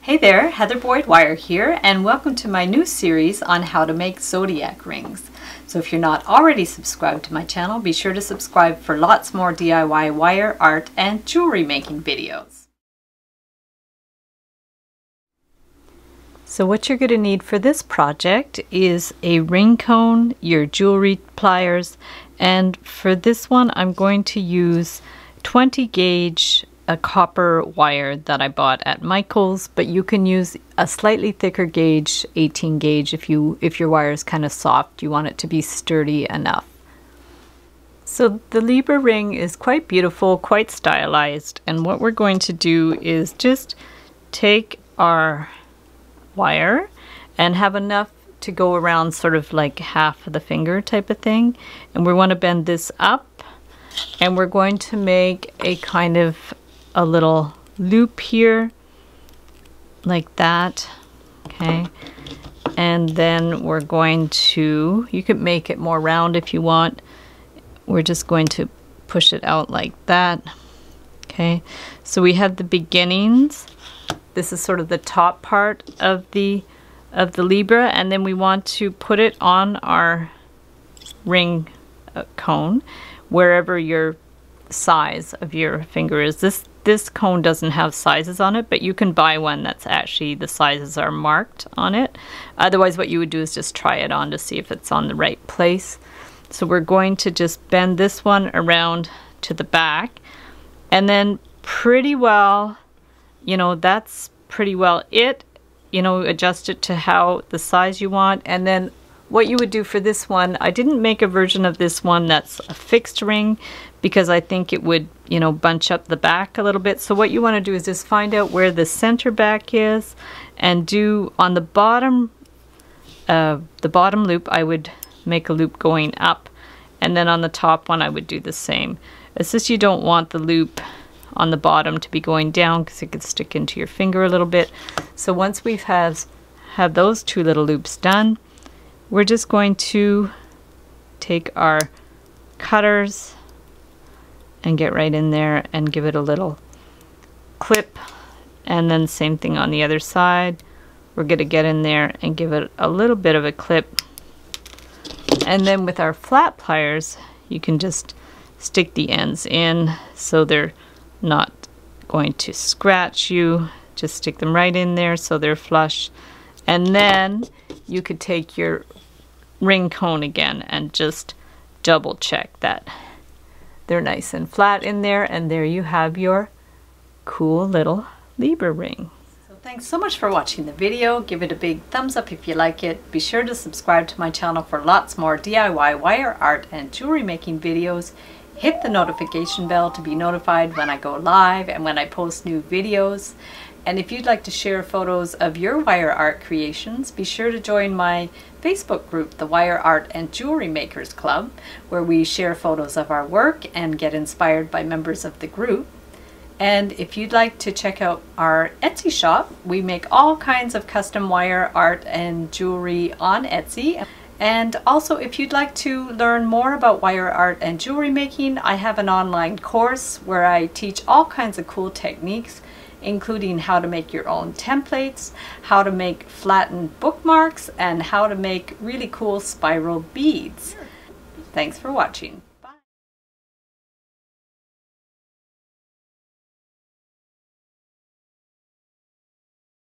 Hey there, Heather Boyd Wire here, and welcome to my new series on how to make Zodiac rings. So if you're not already subscribed to my channel, be sure to subscribe for lots more DIY wire art and jewelry making videos. So what you're going to need for this project is a ring cone, your jewelry pliers, and for this one I'm going to use 20 gauge a copper wire that I bought at Michael's, but you can use a slightly thicker gauge, 18 gauge, if your wire is kind of soft, you want it to be sturdy enough. So the Libra ring is quite beautiful, quite stylized, and what we're going to do is just take our wire and have enough to go around sort of like half of the finger type of thing, and we want to bend this up, and we're going to make a kind of a little loop here like that, okay, and then we're going to, you could make it more round if you want, we're just going to push it out like that, okay. So we have the beginnings, this is sort of the top part of the Libra, and then we want to put it on our ring cone wherever your size of your finger is. This cone doesn't have sizes on it, but you can buy one that's actually the sizes are marked on it. Otherwise what you would do is just try it on to see if it's on the right place. So we're going to just bend this one around to the back, and then pretty well, you know, that's pretty well it, you know, adjust it to how the size you want. And then what you would do for this one, I didn't make a version of this one that's a fixed ring because I think it would, you know, bunch up the back a little bit. So what you want to do is just find out where the center back is and do on the bottom loop, I would make a loop going up, and then on the top one I would do the same. It's just you don't want the loop on the bottom to be going down because it could stick into your finger a little bit. So once we've have those two little loops done, we're just going to take our cutters and get right in there and give it a little clip, and then same thing on the other side. We're going to get in there and give it a little bit of a clip, and then with our flat pliers you can just stick the ends in so they're not going to scratch you. Just stick them right in there so they're flush, and then you could take your ring cone again and just double check that they're nice and flat in there, and there you have your cool little Libra ring. So thanks so much for watching the video. Give it a big thumbs up if you like it. Be sure to subscribe to my channel for lots more DIY wire art and jewelry making videos. Hit the notification bell to be notified when I go live and when I post new videos. And if you'd like to share photos of your wire art creations, be sure to join my Facebook group, the Wire Art and Jewelry Makers Club, where we share photos of our work and get inspired by members of the group. And if you'd like to check out our Etsy shop, we make all kinds of custom wire art and jewelry on Etsy. And also, if you'd like to learn more about wire art and jewelry making, I have an online course where I teach all kinds of cool techniques, including how to make your own templates, how to make flattened bookmarks, and how to make really cool spiral beads. Thanks for watching.